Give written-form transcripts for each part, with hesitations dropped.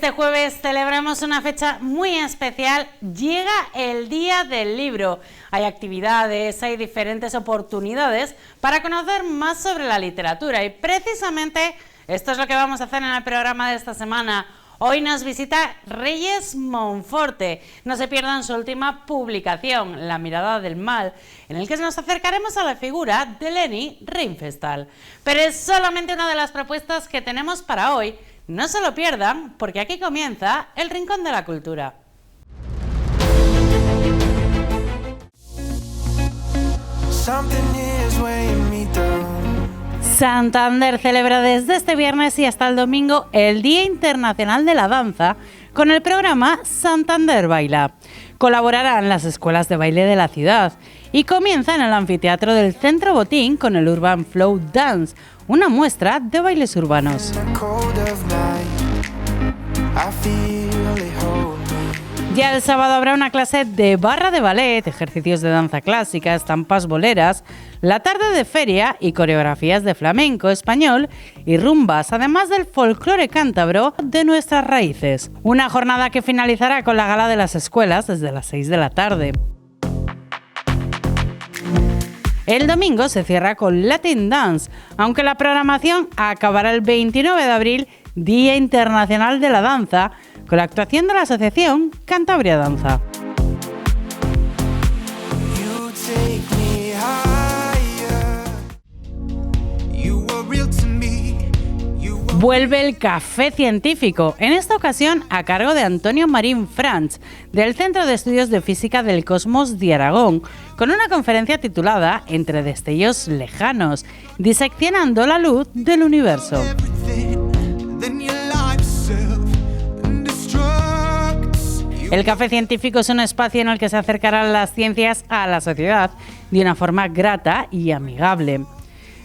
este jueves celebramos una fecha muy especial. Llega el Día del Libro. Hay actividades, hay diferentes oportunidades para conocer más sobre la literatura y precisamente esto es lo que vamos a hacer en el programa de esta semana. Hoy nos visita Reyes Monforte. No se pierdan su última publicación, La mirada del mal, en el que nos acercaremos a la figura de Leni Riefenstahl. Pero es solamente una de las propuestas que tenemos para hoy. No se lo pierdan, porque aquí comienza el Rincón de la Cultura. Santander celebra desde este viernes y hasta el domingo el Día Internacional de la Danza con el programa Santander Baila. Colaborarán las escuelas de baile de la ciudad y comienza en el anfiteatro del Centro Botín con el Urban Flow Dance, una muestra de bailes urbanos. Ya el sábado habrá una clase de barra de ballet, ejercicios de danza clásica, estampas boleras, la tarde de feria y coreografías de flamenco, español y rumbas, además del folclore cántabro de nuestras raíces. Una jornada que finalizará con la gala de las escuelas desde las 6 de la tarde. El domingo se cierra con Latin Dance, aunque la programación acabará el 29 de abril, Día Internacional de la Danza, con la actuación de la asociación Cantabria Danza. Vuelve el Café Científico, en esta ocasión a cargo de Antonio Marín Franch, del Centro de Estudios de Física del Cosmos de Aragón, con una conferencia titulada Entre destellos lejanos, diseccionando la luz del universo. El Café Científico es un espacio en el que se acercarán las ciencias a la sociedad de una forma grata y amigable.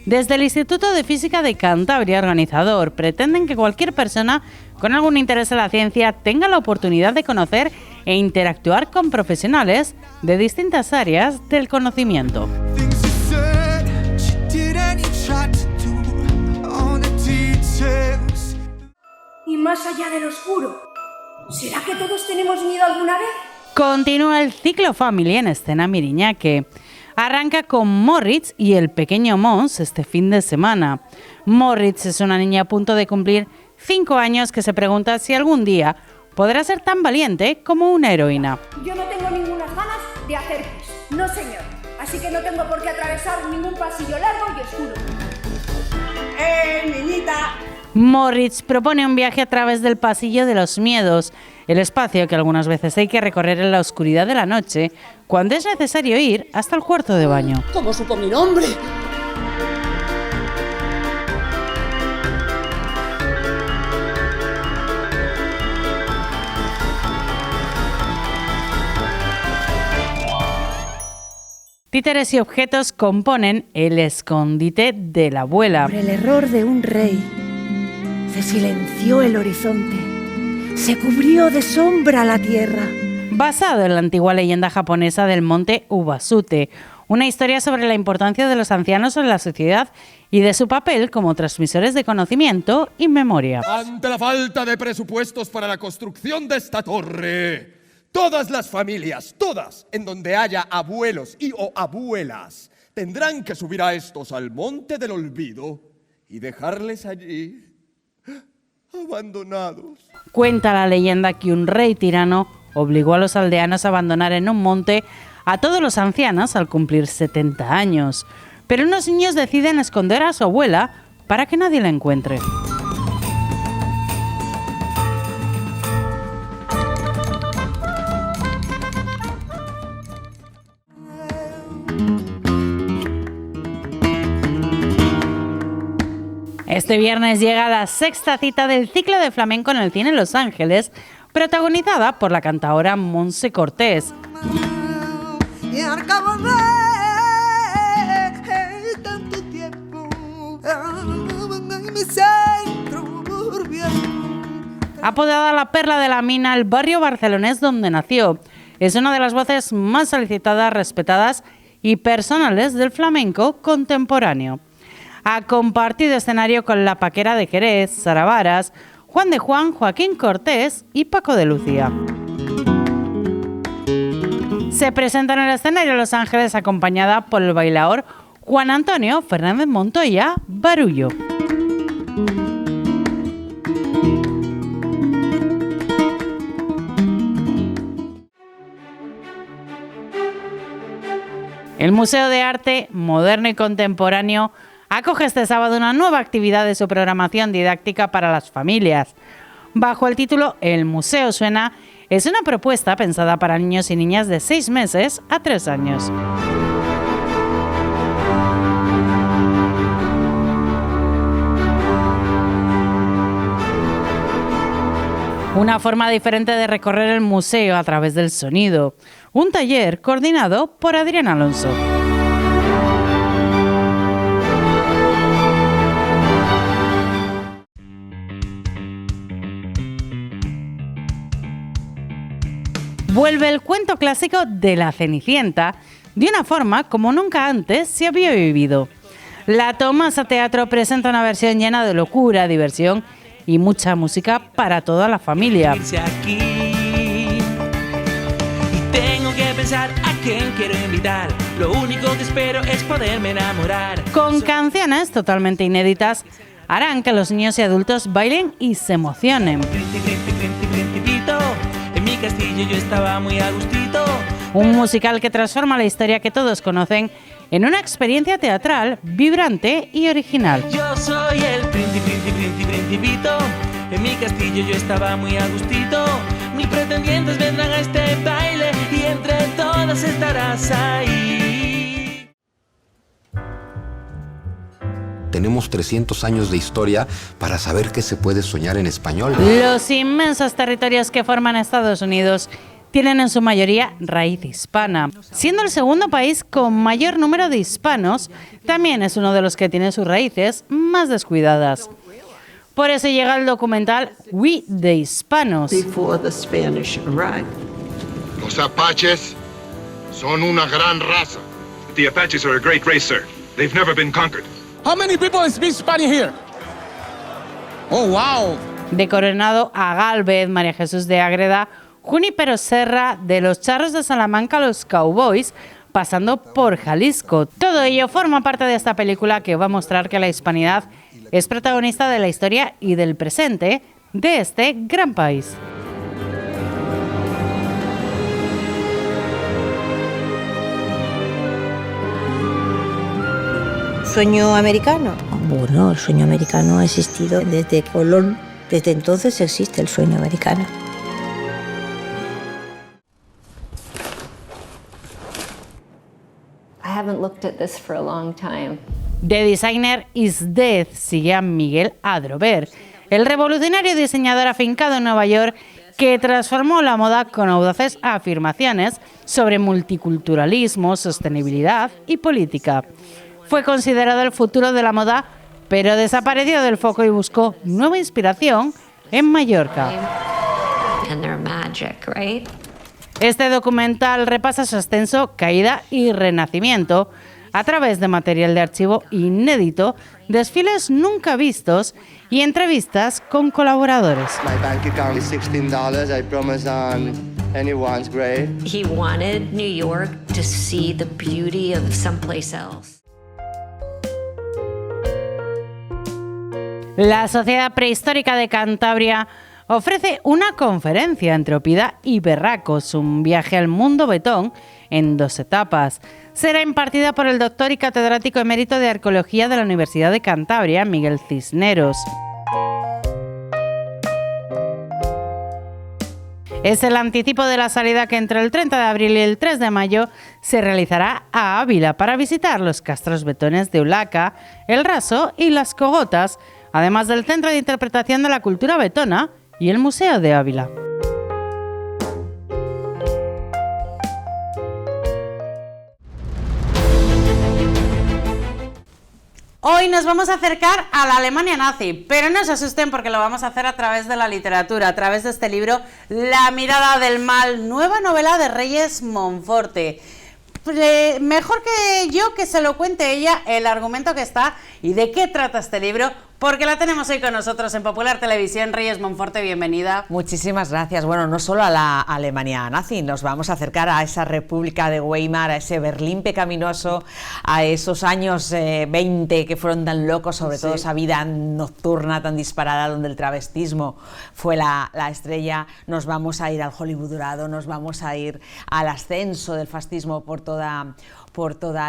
Desde el Instituto de Física de Cantabria, organizador, pretenden que cualquier persona con algún interés en la ciencia tenga la oportunidad de conocer e interactuar con profesionales de distintas áreas del conocimiento. Y más allá del oscuro, ¿será que todos tenemos miedo alguna vez? Continúa el ciclo Family en Escena Miriñaque. Arranca con Moritz y el pequeño Mons este fin de semana. Moritz es una niña a punto de cumplir 5 años que se pregunta si algún día podrá ser tan valiente como una heroína. Yo no tengo ninguna ganas de hacer pis, no señor. Así que no tengo por qué atravesar ningún pasillo largo y oscuro. Niñita! Moritz propone un viaje a través del pasillo de los miedos, el espacio que algunas veces hay que recorrer en la oscuridad de la noche, cuando es necesario ir hasta el cuarto de baño. ¿Cómo supo mi nombre? Títeres y objetos componen el escondite de la abuela. Por el error de un rey, se silenció el horizonte, se cubrió de sombra la tierra. Basado en la antigua leyenda japonesa del monte Ubasute, una historia sobre la importancia de los ancianos en la sociedad y de su papel como transmisores de conocimiento y memoria. Ante la falta de presupuestos para la construcción de esta torre, todas las familias, todas, en donde haya abuelos y o abuelas, tendrán que subir a estos al monte del olvido y dejarles allí abandonados. Cuenta la leyenda que un rey tirano obligó a los aldeanos a abandonar en un monte a todos los ancianos al cumplir 70 años. Pero unos niños deciden esconder a su abuela para que nadie la encuentre. Este viernes llega la 6ª cita del ciclo de flamenco en el Cine Los Ángeles, protagonizada por la cantaora Montse Cortés. Apodada la Perla de la Mina, el barrio barcelonés donde nació, es una de las voces más solicitadas, respetadas y personales del flamenco contemporáneo. Ha compartido escenario con La Paquera de Jerez, Sara Varas, Juan de Juan, Joaquín Cortés y Paco de Lucía. Se presenta en el escenario Los Ángeles acompañada por el bailaor Juan Antonio Fernández Montoya Barullo. El Museo de Arte Moderno y Contemporáneo acoge este sábado una nueva actividad de su programación didáctica para las familias. Bajo el título El Museo Suena, es una propuesta pensada para niños y niñas de 6 meses a 3 años. Una forma diferente de recorrer el museo a través del sonido. Un taller coordinado por Adrián Alonso. Vuelve el cuento clásico de La Cenicienta de una forma como nunca antes se había vivido. La Tomasa Teatro presenta una versión llena de locura, diversión y mucha música para toda la familia. Aquí. Y tengo que pensar a quién quiero invitar. Lo único que espero es poderme enamorar. Con canciones totalmente inéditas harán que los niños y adultos bailen y se emocionen. Principito, en mi castillo yo estaba muy a gustito. Un musical que transforma la historia que todos conocen en una experiencia teatral vibrante y original. Yo soy el principito, en mi castillo yo estaba muy a gustito. Mis pretendientes vendrán a este baile y entre todas estarás ahí. Tenemos 300 años de historia para saber que se puede soñar en español. Los inmensos territorios que forman Estados Unidos tienen en su mayoría raíz hispana. Siendo el segundo país con mayor número de hispanos, también es uno de los que tiene sus raíces más descuidadas. Por eso llega el documental We the Hispanos. Los Apaches son una gran raza. The Apaches are a great race, sir. They've never been conquered. How many people speak Spanish here? Oh, wow. De Coronado a Gálvez, María Jesús de Ágreda, Junípero Serra, de los Charros de Salamanca a los Cowboys, pasando por Jalisco. Todo ello forma parte de esta película que va a mostrar que la hispanidad es protagonista de la historia y del presente de este gran país. ¿Sueño americano? Bueno, el sueño americano ha existido desde Colón. Desde entonces existe el sueño americano. I haven't looked at this for a long time. The Designer is Dead sigue a Miguel Adrover, el revolucionario diseñador afincado en Nueva York que transformó la moda con audaces afirmaciones sobre multiculturalismo, sostenibilidad y política. Fue considerado el futuro de la moda, pero desapareció del foco y buscó nueva inspiración en Mallorca. And they're magic, right? Este documental repasa su extenso caída y renacimiento a través de material de archivo inédito, desfiles nunca vistos y entrevistas con colaboradores. My bank account is $16. I promise anyone's great. He wanted New York to see the beauty of someplace else. La Sociedad Prehistórica de Cantabria ofrece una conferencia entre Opida y Berracos, un viaje al mundo betón en 2 etapas. Será impartida por el doctor y catedrático emérito de Arqueología de la Universidad de Cantabria, Miguel Cisneros. Es el anticipo de la salida que entre el 30 de abril y el 3 de mayo se realizará a Ávila para visitar los castros betones de Ulaca, El Raso y Las Cogotas, además del Centro de Interpretación de la Cultura Betona y el Museo de Ávila. Hoy nos vamos a acercar a la Alemania nazi, pero no se asusten porque lo vamos a hacer a través de la literatura, a través de este libro, La mirada del mal, nueva novela de Reyes Monforte. Mejor que yo que se lo cuente ella el argumento que está y de qué trata este libro, porque la tenemos hoy con nosotros en Popular Televisión. Reyes Monforte, bienvenida. Muchísimas gracias. Bueno, no solo a la Alemania nazi, nos vamos a acercar a esa República de Weimar, a ese Berlín pecaminoso, a esos años 20 que fueron tan locos, sobre todo esa vida nocturna tan disparada donde el travestismo fue la estrella. Nos vamos a ir al Hollywood dorado, nos vamos a ir al ascenso del fascismo por toda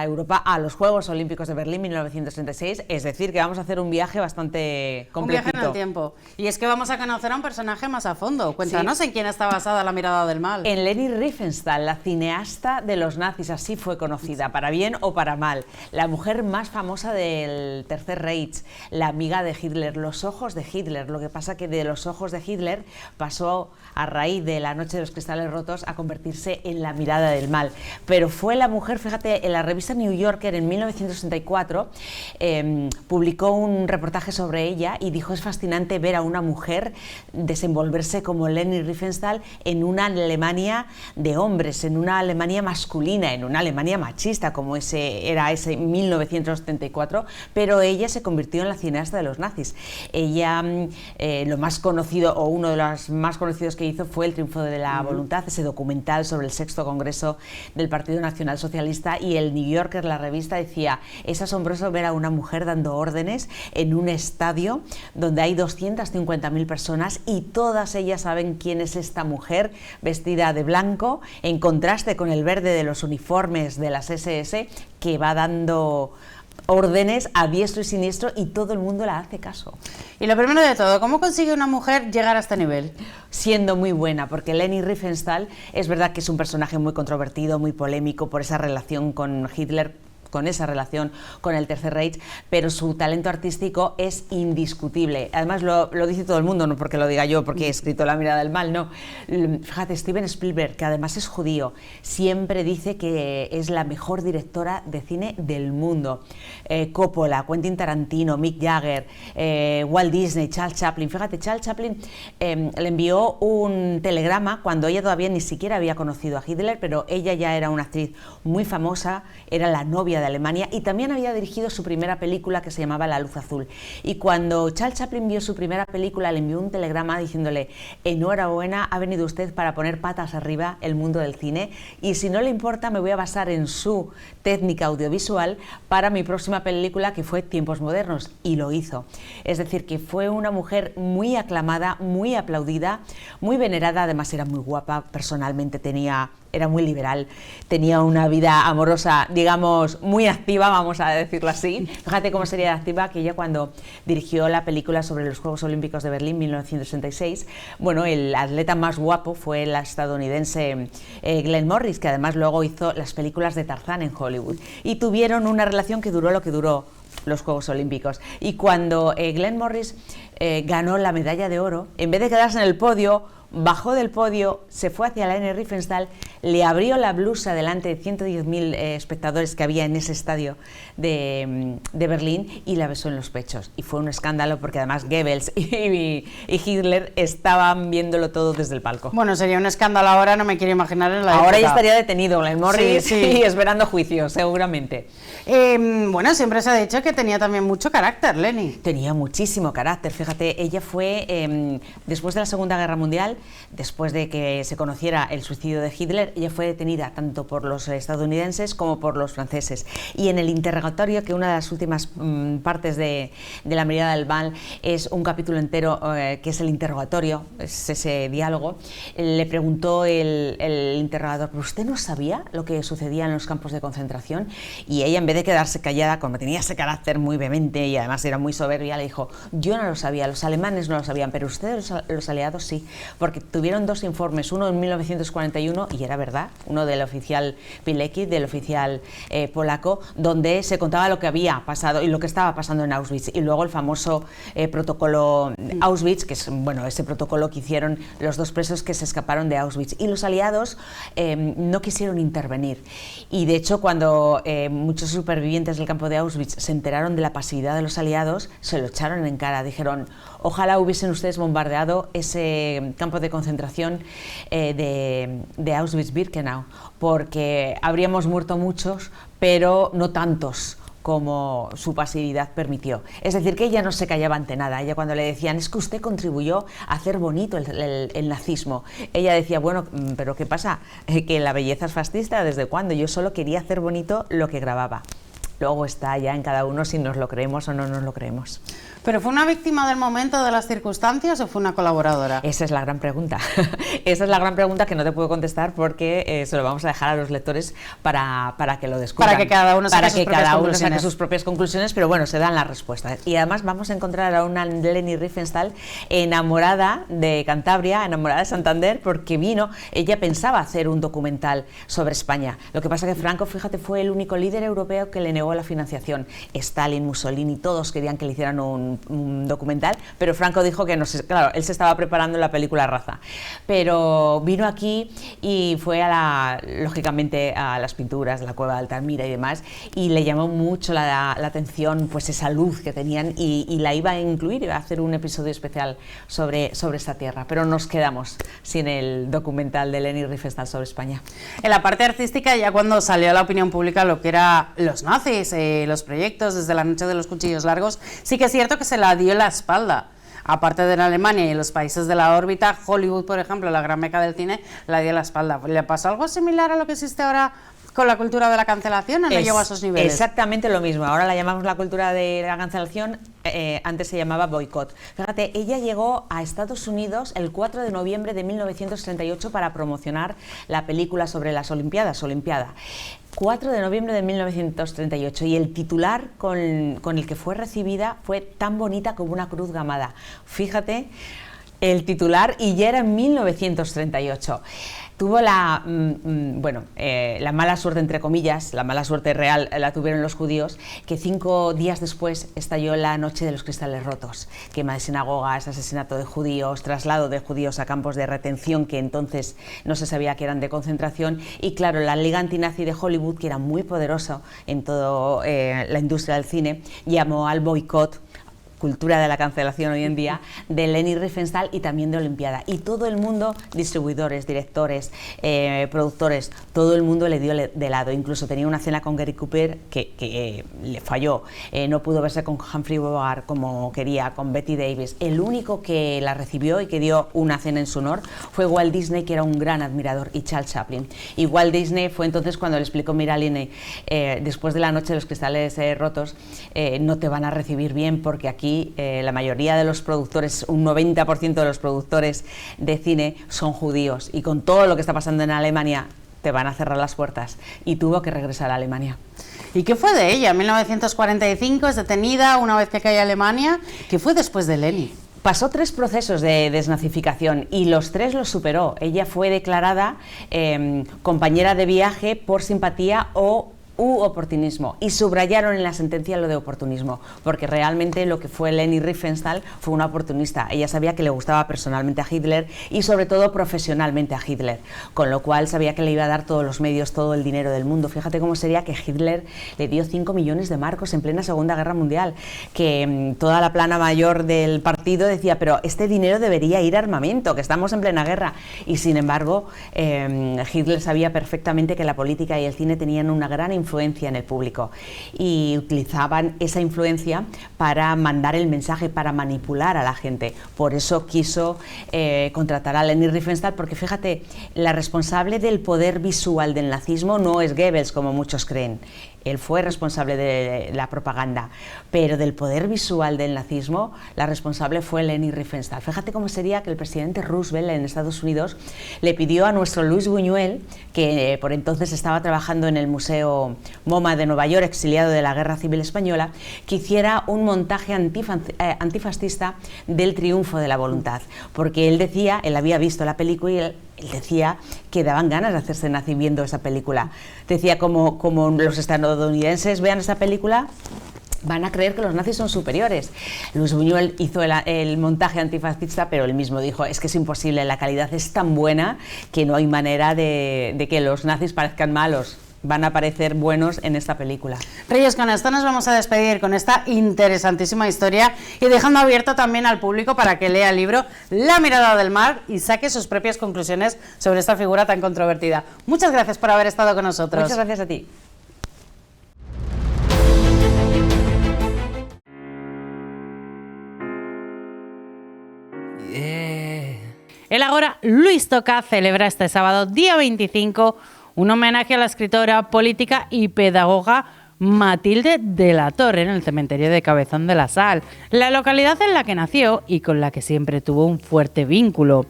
Europa, a los Juegos Olímpicos de Berlín 1936, es decir, que vamos a hacer un viaje bastante completito. Un viaje en el tiempo. Y es que vamos a conocer a un personaje más a fondo. Cuéntanos en quién está basada La mirada del mal. En Leni Riefenstahl, la cineasta de los nazis, así fue conocida, para bien o para mal. La mujer más famosa del Tercer Reich, la amiga de Hitler, los ojos de Hitler. Lo que pasa que de los ojos de Hitler pasó, a raíz de La noche de los cristales rotos, a convertirse en la mirada del mal. Pero fue la mujer, fíjate, en la revista New Yorker en 1964 publicó un reportaje sobre ella y dijo: es fascinante ver a una mujer desenvolverse como Leni Riefenstahl en una Alemania de hombres, en una Alemania masculina, en una Alemania machista como era ese 1974, pero ella se convirtió en la cineasta de los nazis. Ella, lo más conocido, o uno de los más conocidos que hizo, fue El triunfo de la voluntad, ese documental sobre el 6º Congreso del Partido Nacional Socialista, y el New Yorker, la revista, decía: es asombroso ver a una mujer dando órdenes en un estadio donde hay 250.000 personas y todas ellas saben quién es esta mujer vestida de blanco, en contraste con el verde de los uniformes de las SS, que va dando órdenes a diestro y siniestro y todo el mundo la hace caso. Y lo primero de todo, ¿cómo consigue una mujer llegar a este nivel? Siendo muy buena, porque Leni Riefenstahl es verdad que es un personaje muy controvertido, muy polémico por esa relación con Hitler, con esa relación con el Tercer Reich, pero su talento artístico es indiscutible. Además lo dice todo el mundo, no porque lo diga yo, porque he escrito La mirada del mal, no. Fíjate, Steven Spielberg, que además es judío, siempre dice que es la mejor directora de cine del mundo. Coppola, Quentin Tarantino, Mick Jagger, Walt Disney, Charles Chaplin. Fíjate, Charles Chaplin le envió un telegrama cuando ella todavía ni siquiera había conocido a Hitler, pero ella ya era una actriz muy famosa, era la novia de Alemania y también había dirigido su primera película, que se llamaba La luz azul. Y cuando Charles Chaplin vio su primera película, le envió un telegrama diciéndole: enhorabuena, ha venido usted para poner patas arriba el mundo del cine, y si no le importa me voy a basar en su técnica audiovisual para mi próxima película, que fue Tiempos modernos, y lo hizo. Es decir, que fue una mujer muy aclamada, muy aplaudida, muy venerada. Además era muy guapa, personalmente era muy liberal, tenía una vida amorosa, digamos, muy activa, vamos a decirlo así. Fíjate cómo sería de activa que ella, cuando dirigió la película sobre los Juegos Olímpicos de Berlín 1966, bueno, el atleta más guapo fue el estadounidense Glenn Morris, que además luego hizo las películas de Tarzán en Hollywood, y tuvieron una relación que duró lo que duró los Juegos Olímpicos. Y cuando Glenn Morris ganó la medalla de oro, en vez de quedarse en el podio, bajó del podio, se fue hacia Leni Riefenstahl, le abrió la blusa delante de 110.000 espectadores que había en ese estadio de Berlín y la besó en los pechos. Y fue un escándalo porque además Goebbels y Hitler estaban viéndolo todo desde el palco. Bueno, sería un escándalo ahora, no me quiero imaginar en la Ahora época. ya estaría detenido Glenn Morris, sí. y esperando juicio, seguramente. Bueno, siempre se ha dicho que tenía también mucho carácter, Leni. Tenía muchísimo carácter, fíjate, ella fue, después de la Segunda Guerra Mundial, después de que se conociera el suicidio de Hitler, ella fue detenida tanto por los estadounidenses como por los franceses. Y en el interrogatorio, que una de las últimas partes de La mirada del mal es un capítulo entero, que es el interrogatorio, es ese diálogo, le preguntó el interrogador: ¿pero usted no sabía lo que sucedía en los campos de concentración? Y ella, en vez de quedarse callada, como tenía ese carácter muy vehemente y además era muy soberbia, le dijo: yo no lo sabía, los alemanes no lo sabían, pero ustedes, los aliados, sí, porque tuvieron dos informes, uno en 1941, y era verdad, uno del oficial Pilecki, del oficial polaco, donde se contaba lo que había pasado y lo que estaba pasando en Auschwitz, y luego el famoso protocolo Auschwitz, que es, bueno, ese protocolo que hicieron los dos presos que se escaparon de Auschwitz, y los aliados no quisieron intervenir. Y de hecho, cuando muchos supervivientes del campo de Auschwitz se enteraron de la pasividad de los aliados, se lo echaron en cara, dijeron: ojalá hubiesen ustedes bombardeado ese campo de concentración de Auschwitz-Birkenau, porque habríamos muerto muchos, pero no tantos como su pasividad permitió. Es decir, que ella no se callaba ante nada. Ella, cuando le decían, es que usted contribuyó a hacer bonito el nazismo, ella decía, bueno, pero ¿qué pasa? Que la belleza es fascista, ¿desde cuándo? Yo solo quería hacer bonito lo que grababa. Luego está ya en cada uno si nos lo creemos o no nos lo creemos. ¿Pero fue una víctima del momento, de las circunstancias, o fue una colaboradora? Esa es la gran pregunta. Esa es la gran pregunta que no te puedo contestar, porque se lo vamos a dejar a los lectores para que lo descubran. Para que cada uno saque sus propias conclusiones, pero bueno, se dan las respuestas. Y además vamos a encontrar a una Leni Riefenstahl enamorada de Cantabria, enamorada de Santander, porque ella pensaba hacer un documental sobre España. Lo que pasa que Franco, fíjate, fue el único líder europeo que le negó la financiación. Stalin, Mussolini, todos querían que le hicieran un documental, pero Franco dijo que no sé, claro, él se estaba preparando la película Raza, pero vino aquí y fue lógicamente a las pinturas, la cueva de Altamira y demás, y le llamó mucho la atención pues esa luz que tenían, y la iba a incluir, iba a hacer un episodio especial sobre esta tierra, pero nos quedamos sin el documental de Leni Riefenstahl sobre España. En la parte artística, ya cuando salió a la opinión pública lo que era los nazis, los proyectos desde la noche de los cuchillos largos, sí que es cierto que se la dio la espalda. Aparte de en Alemania y en los países de la órbita, Hollywood, por ejemplo, la gran meca del cine, la dio la espalda. ¿Le pasó algo similar a lo que existe ahora con la cultura de la cancelación, o no llegó a esos niveles? Exactamente lo mismo. Ahora la llamamos la cultura de la cancelación, antes se llamaba boicot. Fíjate, ella llegó a Estados Unidos el 4 de noviembre de 1938 para promocionar la película sobre las Olimpiadas, Olimpiada. 4 de noviembre de 1938, y el titular con el que fue recibida fue tan bonita como una cruz gamada. Fíjate el titular, y ya era en 1938. Tuvo la mala suerte, entre comillas, la mala suerte real la tuvieron los judíos, que 5 días después estalló la Noche de los Cristales Rotos. Quema de sinagogas, asesinato de judíos, traslado de judíos a campos de retención que entonces no se sabía que eran de concentración, y claro, la Liga Antinazi de Hollywood, que era muy poderosa en toda la industria del cine, llamó al boicot, cultura de la cancelación hoy en día, de Leni Riefenstahl y también de Olimpiada. Y todo el mundo, distribuidores, directores, productores, todo el mundo le dio de lado. Incluso tenía una cena con Gary Cooper que le falló. No pudo verse con Humphrey Bogart como quería, con Bette Davis. El único que la recibió y que dio una cena en su honor fue Walt Disney, que era un gran admirador, y Charles Chaplin. Y Walt Disney fue entonces cuando le explicó, mira, Leni, después de la Noche de los Cristales Rotos, no te van a recibir bien, porque aquí la mayoría de los productores, un 90% de los productores de cine son judíos, y con todo lo que está pasando en Alemania te van a cerrar las puertas, y tuvo que regresar a Alemania. ¿Y qué fue de ella? En 1945 es detenida una vez que cae a Alemania. ¿Qué fue después de Leni? Pasó 3 procesos de desnazificación y los 3 los superó. Ella fue declarada compañera de viaje por simpatía u oportunismo, y subrayaron en la sentencia lo de oportunismo, porque realmente lo que fue Leni Riefenstahl fue una oportunista. Ella sabía que le gustaba personalmente a Hitler y sobre todo profesionalmente a Hitler, con lo cual sabía que le iba a dar todos los medios, todo el dinero del mundo. Fíjate cómo sería que Hitler le dio 5 millones de marcos en plena Segunda Guerra Mundial, que toda la plana mayor del partido decía, pero este dinero debería ir a armamento, que estamos en plena guerra, y sin embargo Hitler sabía perfectamente que la política y el cine tenían una gran influencia en el público, y utilizaban esa influencia para mandar el mensaje, para manipular a la gente. Por eso quiso contratar a Leni Riefenstahl, porque fíjate, la responsable del poder visual del nazismo no es Goebbels, como muchos creen. Él fue responsable de la propaganda, pero del poder visual del nazismo, la responsable fue Leni Riefenstahl. Fíjate cómo sería que el presidente Roosevelt en Estados Unidos le pidió a nuestro Luis Buñuel, que por entonces estaba trabajando en el Museo MoMA de Nueva York, exiliado de la Guerra Civil Española, que hiciera un montaje antifascista del Triunfo de la Voluntad, porque él decía, él había visto la película y él decía que daban ganas de hacerse nazi viendo esa película. Decía, como los estadounidenses vean esa película, van a creer que los nazis son superiores. Luis Buñuel hizo el montaje antifascista, pero él mismo dijo, es que es imposible, la calidad es tan buena que no hay manera de que los nazis parezcan malos. Van a parecer buenos en esta película. Reyes, con esto nos vamos a despedir con esta interesantísima historia, y dejando abierto también al público para que lea el libro La mirada del mar y saque sus propias conclusiones sobre esta figura tan controvertida. Muchas gracias por haber estado con nosotros. Muchas gracias a ti. El Agora Luis Toca celebra este sábado, día 25, un homenaje a la escritora, política y pedagoga Matilde de la Torre en el cementerio de Cabezón de la Sal, la localidad en la que nació y con la que siempre tuvo un fuerte vínculo.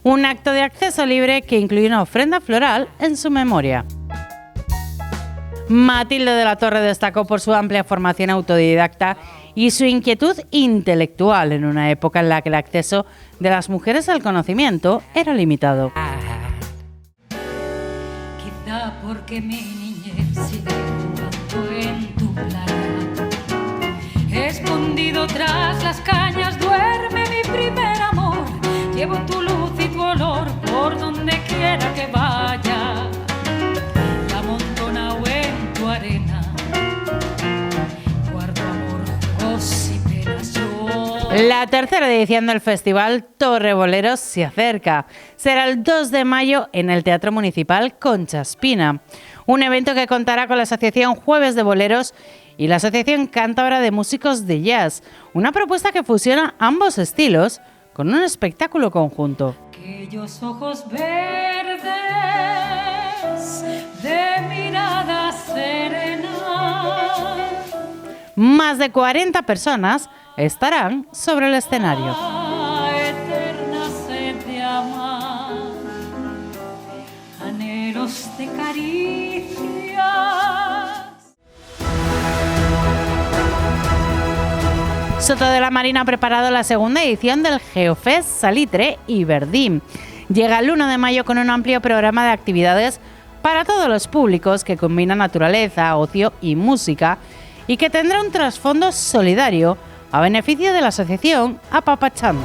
Un acto de acceso libre que incluye una ofrenda floral en su memoria. Matilde de la Torre destacó por su amplia formación autodidacta y su inquietud intelectual en una época en la que el acceso de las mujeres al conocimiento era limitado. Quizá porque mi niñez sigue jugando en tu playa. Escondido tras las cañas duerme mi primer amor. Llevo tu luz y tu olor por donde quiera que vaya. La amontonao en tu arena. Guardo amor, juegos y penas yo. La tercera edición del Festival Torreboleros se acerca. Será el 2 de mayo en el Teatro Municipal Concha Espina. Un evento que contará con la Asociación Jueves de Boleros y la Asociación Cántabra de Músicos de Jazz. Una propuesta que fusiona ambos estilos con un espectáculo conjunto. Aquellos ojos verdes de mirada serena. Más de 40 personas estarán sobre el escenario. Eterna sed de amar, anhelos de caricias. Soto de la Marina ha preparado la segunda edición del Geofest Salitre y Verdín. Llega el 1 de mayo con un amplio programa de actividades para todos los públicos que combina naturaleza, ocio y música y que tendrá un trasfondo solidario a beneficio de la asociación Apapachando.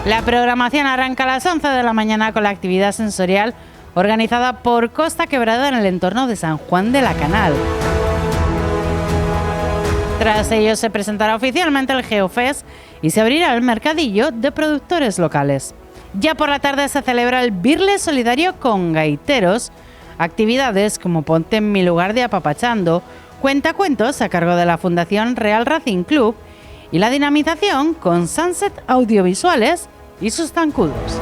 La programación arranca a las 11 de la mañana con la actividad sensorial organizada por Costa Quebrada en el entorno de San Juan de la Canal. Tras ello se presentará oficialmente el Geofest y se abrirá el mercadillo de productores locales. Ya por la tarde se celebra el Birle Solidario con gaiteros, actividades como Ponte en mi lugar de Apapachando, cuentacuentos a cargo de la Fundación Real Racing Club y la dinamización con Sunset Audiovisuales y sus zancudos.